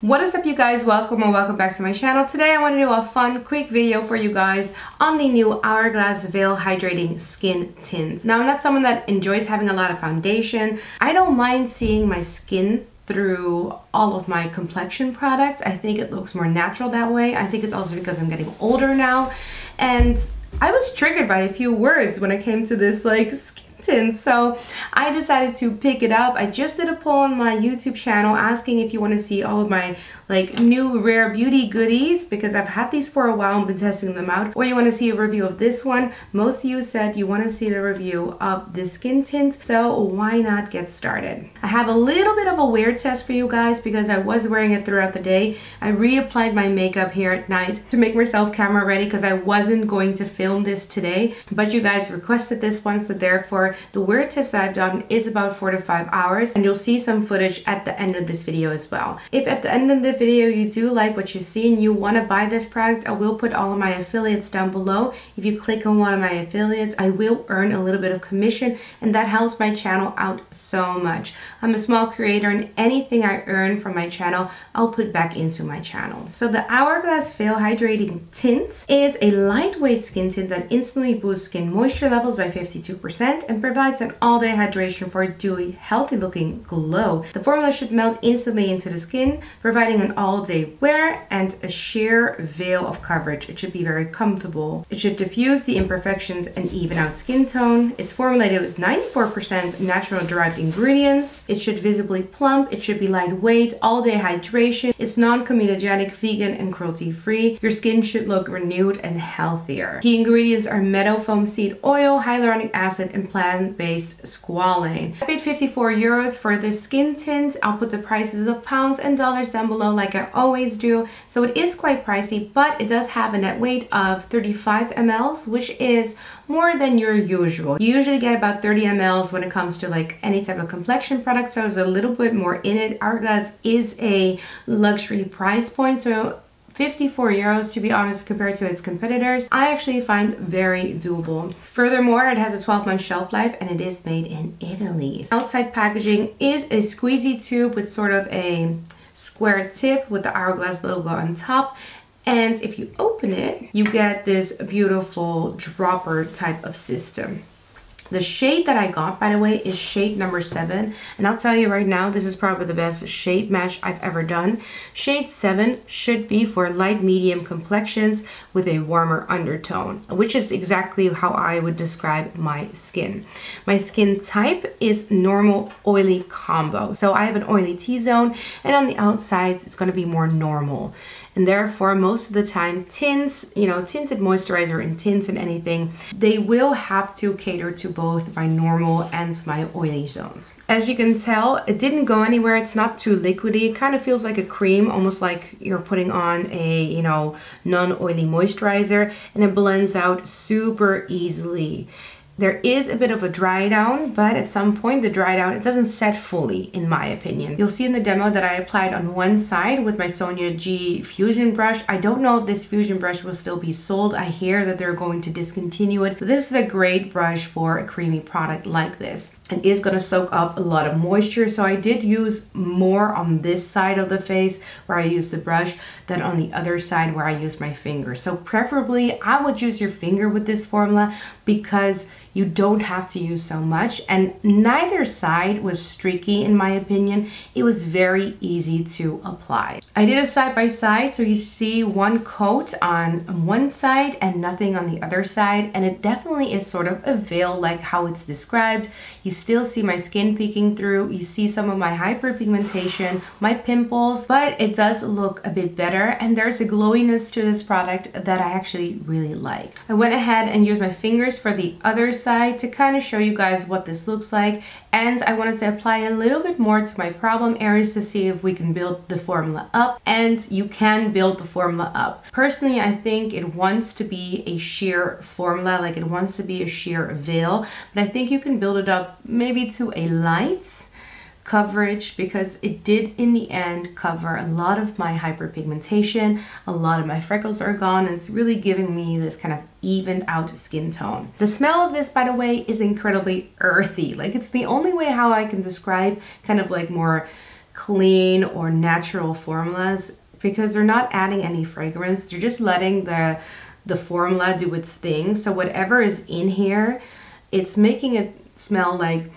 What is up, you guys? Welcome or welcome back to my channel. Today I want to do a fun quick video for you guys on the new Hourglass Veil Hydrating Skin Tints. Now, I'm not someone that enjoys having a lot of foundation. I don't mind seeing my skin through all of my complexion products. I think it looks more natural that way. I think it's also because I'm getting older now, and I was triggered by a few words when it came to this skin tint, so I decided to pick it up. I just did a poll on my YouTube channel asking if you want to see all of my new rare beauty goodies, because I've had these for a while and been testing them out, or you want to see a review of this one. Most of you said you want to see the review of this skin tint, so why not get started? I have a little bit of a wear test for you guys because I was wearing it throughout the day. I reapplied my makeup here at night to make myself camera ready because I wasn't going to film this today, but you guys requested this one, so therefore the wear test that I've done is about 4 to 5 hours, and you'll see some footage at the end of this video as well. If at the end of the video you do like what you see and you want to buy this product, I will put all of my affiliates down below. If you click on one of my affiliates, I will earn a little bit of commission, and that helps my channel out so much. I'm a small creator, and anything I earn from my channel, I'll put back into my channel. So the Hourglass Veil Hydrating Tint is a lightweight skin tint that instantly boosts skin moisture levels by 52% and provides an all-day hydration for a dewy, healthy-looking glow. The formula should melt instantly into the skin, providing an all-day wear and a sheer veil of coverage. It should be very comfortable. It should diffuse the imperfections and even out skin tone. It's formulated with 94% natural derived ingredients. It should visibly plump. It should be lightweight, all-day hydration. It's non-comedogenic, vegan, and cruelty-free. Your skin should look renewed and healthier. Key ingredients are meadow foam seed oil, hyaluronic acid, and plant-based squalane. I paid 54 euros for this skin tint. I'll put the prices of pounds and dollars down below like I always do. So it is quite pricey, but it does have a net weight of 35 ml, which is more than your usual. You usually get about 30 ml when it comes to any type of complexion product, so there's a little bit more in it. Hourglass is a luxury price point, so 54 euros, to be honest, compared to its competitors, I actually find very doable. Furthermore, it has a 12-month shelf life, and it is made in Italy. Outside packaging is a squeezy tube with sort of a square tip with the Hourglass logo on top. And if you open it, you get this beautiful dropper type of system. The shade that I got, by the way, is shade number 7. And I'll tell you right now, this is probably the best shade match I've ever done. Shade 7 should be for light medium complexions with a warmer undertone, which is exactly how I would describe my skin. My skin type is normal oily combo. So I have an oily T-zone, and on the outsides, it's going to be more normal. And therefore, most of the time, tints, tinted moisturizer and tints and anything, they will have to cater to both my normal and my oily zones. As you can tell, it didn't go anywhere. It's not too liquidy. It kind of feels like a cream, almost like you're putting on a, non-oily moisturizer, and it blends out super easily. There is a bit of a dry down, but at some point the dry down, it doesn't set fully, in my opinion. You'll see in the demo that I applied on one side with my Sonia G Fusion brush. I don't know if this Fusion brush will still be sold. I hear that they're going to discontinue it, but this is a great brush for a creamy product like this. It is going to soak up a lot of moisture, so I did use more on this side of the face where I used the brush than on the other side where I used my finger. So preferably I would use your finger with this formula because you don't have to use so much, and neither side was streaky in my opinion. It was very easy to apply. I did a side by side, so you see one coat on one side and nothing on the other side, and it definitely is sort of a veil like how it's described. You still see my skin peeking through, you see some of my hyperpigmentation, my pimples, but it does look a bit better, and there's a glowiness to this product that I actually really like. I went ahead and used my fingers for the other side to kind of show you guys what this looks like, and I wanted to apply a little bit more to my problem areas to see if we can build the formula up, and you can build the formula up. Personally, I think it wants to be a sheer formula, like it wants to be a sheer veil, but I think you can build it up maybe to a light coverage, because it did in the end cover a lot of my hyperpigmentation. A lot of my freckles are gone, and it's really giving me this kind of evened out skin tone. The smell of this, by the way, is incredibly earthy. Like, it's the only way how I can describe kind of like more clean or natural formulas because they're not adding any fragrance. They're just letting the formula do its thing. So whatever is in here, it's making it smell like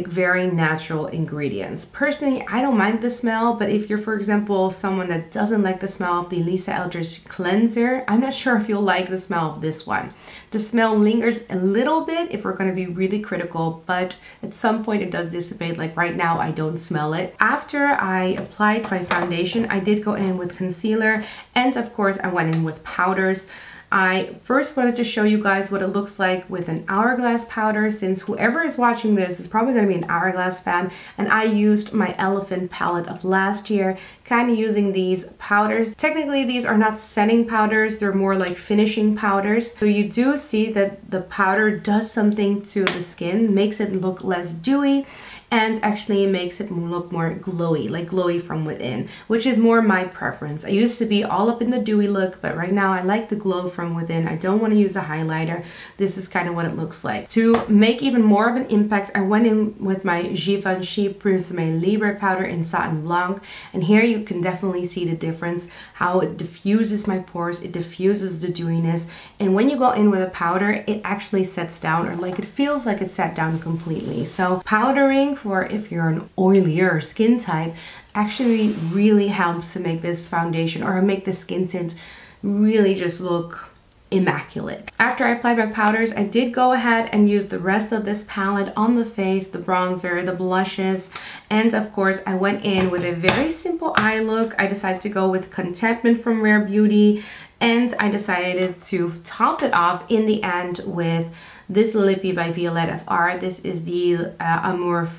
very natural ingredients. Personally, I don't mind the smell, but if you're, for example, someone that doesn't like the smell of the Lisa Eldridge cleanser, I'm not sure if you'll like the smell of this one. The smell lingers a little bit if we're going to be really critical, but at some point it does dissipate. Like right now, I don't smell it. After I applied my foundation, I did go in with concealer, and of course I went in with powders. I first wanted to show you guys what it looks like with an Hourglass powder, since whoever is watching this is probably going to be an Hourglass fan, and I used my Elephant palette of last year, kind of using these powders. Technically, these are not setting powders, they're more like finishing powders. So you do see that the powder does something to the skin, makes it look less dewy, and actually makes it look more glowy, like glowy from within, which is more my preference. I used to be all up in the dewy look, but right now I like the glow from within. I don't want to use a highlighter. This is kind of what it looks like. To make even more of an impact, I went in with my Givenchy Prisme Libre powder in Satin Blanc, and here you can definitely see the difference, how it diffuses my pores, it diffuses the dewiness, and when you go in with a powder, it actually sets down, or like it feels like it sat down completely. So powdering, for if you're an oilier skin type, actually really helps to make this foundation or make the skin tint really just look immaculate. After I applied my powders, I did go ahead and use the rest of this palette on the face, the bronzer, the blushes, and of course I went in with a very simple eye look. I decided to go with Contentment from Rare Beauty, and I decided to top it off in the end with this lippy by REPHR. This is the Amor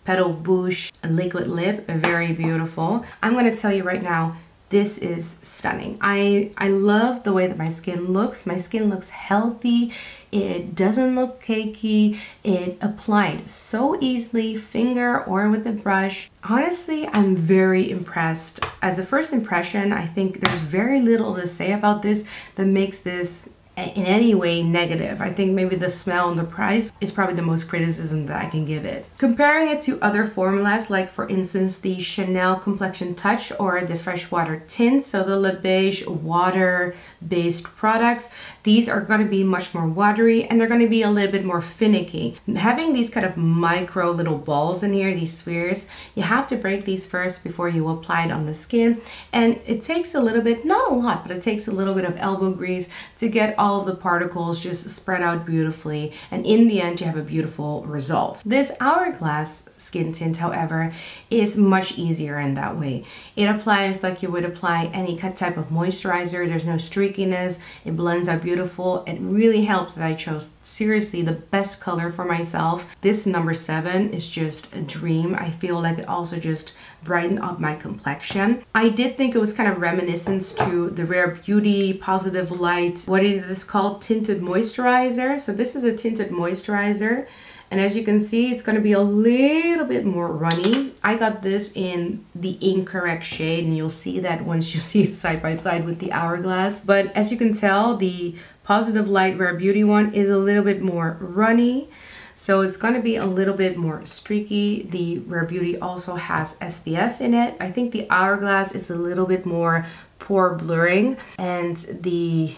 Petal Bouche liquid lip, very beautiful. I'm going to tell you right now, this is stunning. I love the way that my skin looks. My skin looks healthy. It doesn't look cakey. It applied so easily, finger or with a brush. Honestly, I'm very impressed. As a first impression, I think there's very little to say about this that makes this in any way negative. I think maybe the smell and the price is probably the most criticism that I can give it. Comparing it to other formulas, like for instance the Chanel Complexion Touche or the Freshwater Tint, so the Le Beige water based products, these are going to be much more watery and they're going to be a little bit more finicky. Having these kind of micro little balls in here, these spheres, you have to break these first before you apply it on the skin, and it takes a little bit, not a lot, but it takes a little bit of elbow grease to get all of the particles just spread out beautifully, and in the end you have a beautiful result. This Hourglass skin tint, however, is much easier in that way. It applies like you would apply any type of moisturizer. There's no streakiness. It blends out beautiful. It really helps that I chose seriously the best color for myself. This number 7 is just a dream. I feel like it also just brightened up my complexion. I did think it was kind of reminiscent to the Rare Beauty Positive Light, what is this called, Tinted Moisturizer. So this is a tinted moisturizer, and as you can see, it's going to be a little bit more runny. I got this in the incorrect shade, and you'll see that once you see it side by side with the Hourglass. But as you can tell, the Positive Light Rare Beauty one is a little bit more runny, so it's going to be a little bit more streaky. The Rare Beauty also has SPF in it. I think the Hourglass is a little bit more pore blurring, and the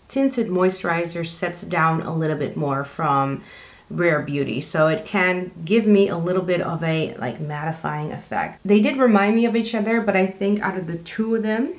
Tinted Moisturizer sets down a little bit more from Rare Beauty, so it can give me a little bit of a like mattifying effect. They did remind me of each other, but I think out of the two of them,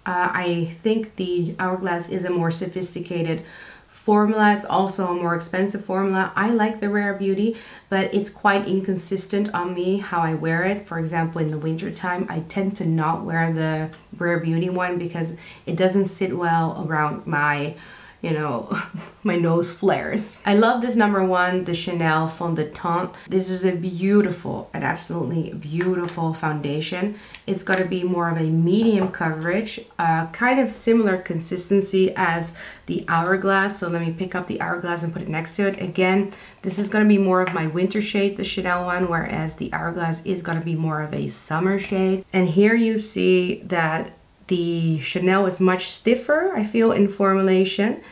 I think the Hourglass is a more sophisticated formula. It's also a more expensive formula. I like the Rare Beauty, but it's quite inconsistent on me how I wear it. For example, in the winter time, I tend to not wear the Rare Beauty one because it doesn't sit well around my, you know, my nose flares. I love this number 1, the Chanel Fond de Teint. This is a beautiful, an absolutely beautiful foundation. It's going to be more of a medium coverage, kind of similar consistency as the Hourglass. So let me pick up the Hourglass and put it next to it. Again, this is going to be more of my winter shade, the Chanel one, whereas the Hourglass is going to be more of a summer shade. And here you see that the Chanel is much stiffer, I feel, in formulation.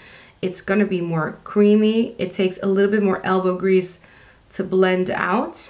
It's going to be more creamy. It takes a little bit more elbow grease to blend out.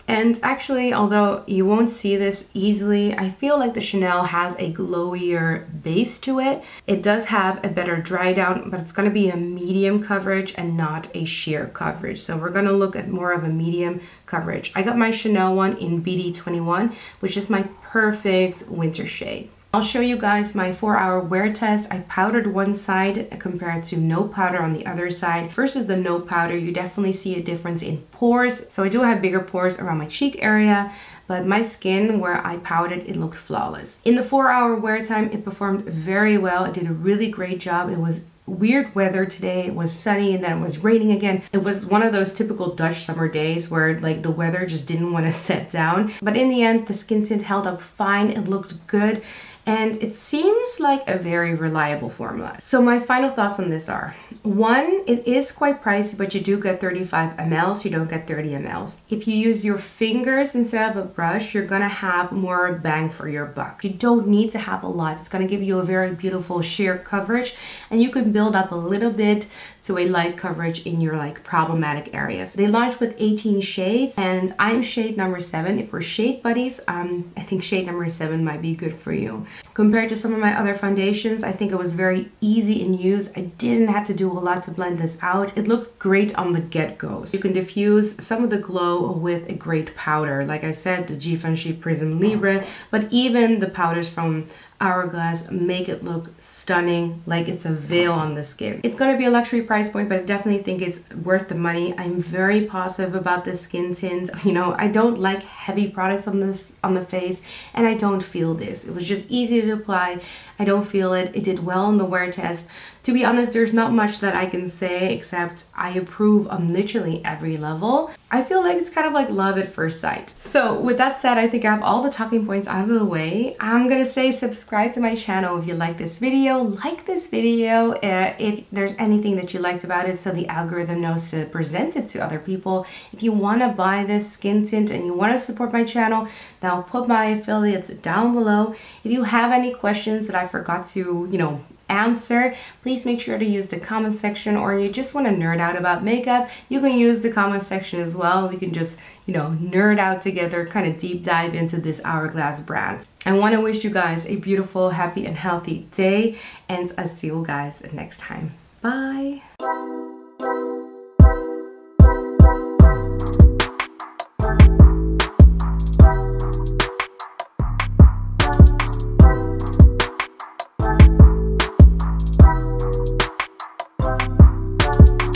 And actually, although you won't see this easily, I feel like the Chanel has a glowier base to it. It does have a better dry down, but it's going to be a medium coverage and not a sheer coverage. So we're going to look at more of a medium coverage. I got my Chanel one in BD21, which is my perfect winter shade. I'll show you guys my 4-hour wear test. I powdered one side compared to no powder on the other side. Versus the no powder, you definitely see a difference in pores. So I do have bigger pores around my cheek area, but my skin where I powdered, it looked flawless. In the 4-hour wear time, it performed very well. It did a really great job. It was weird weather today. It was sunny and then it was raining again. It was one of those typical Dutch summer days where like the weather just didn't want to set down. But in the end, the skin tint held up fine. It looked good. And it seems like a very reliable formula. So my final thoughts on this are, one, it is quite pricey, but you do get 35 ml, you don't get 30 ml. If you use your fingers instead of a brush, you're gonna have more bang for your buck. You don't need to have a lot. It's gonna give you a very beautiful sheer coverage, and you can build up a little bit to a light coverage in your like problematic areas. They launched with 18 shades and I'm shade number 7. If we're shade buddies, I think shade number 7 might be good for you. Compared to some of my other foundations, I think it was very easy in use. I didn't have to do a lot to blend this out. It looked great on the get-go. You can diffuse some of the glow with a great powder. Like I said, the Givenchy Prisme Libre, but even the powders from Hourglass make it look stunning, like it's a veil on the skin. It's going to be a luxury price point, but I definitely think it's worth the money. I'm very positive about this skin tint. You know, I don't like heavy products on the face, and I don't feel this. It was just easy to apply. I don't feel it. It did well in the wear test. To be honest, there's not much that I can say except I approve on literally every level. I feel like it's kind of like love at first sight. So with that said, I think I have all the talking points out of the way. I'm gonna say subscribe to my channel if you like this video. Like this video if there's anything that you liked about it so the algorithm knows to present it to other people. If you want to buy this skin tint and you want to support my channel, then I'll put my affiliates down below. If you have any questions that I forgot to, you know, answer, please make sure to use the comment section, or you just want to nerd out about makeup, you can use the comment section as well. We can just, you know, nerd out together, kind of deep dive into this Hourglass brand. I want to wish you guys a beautiful, happy and healthy day, and I'll see you guys next time. Bye.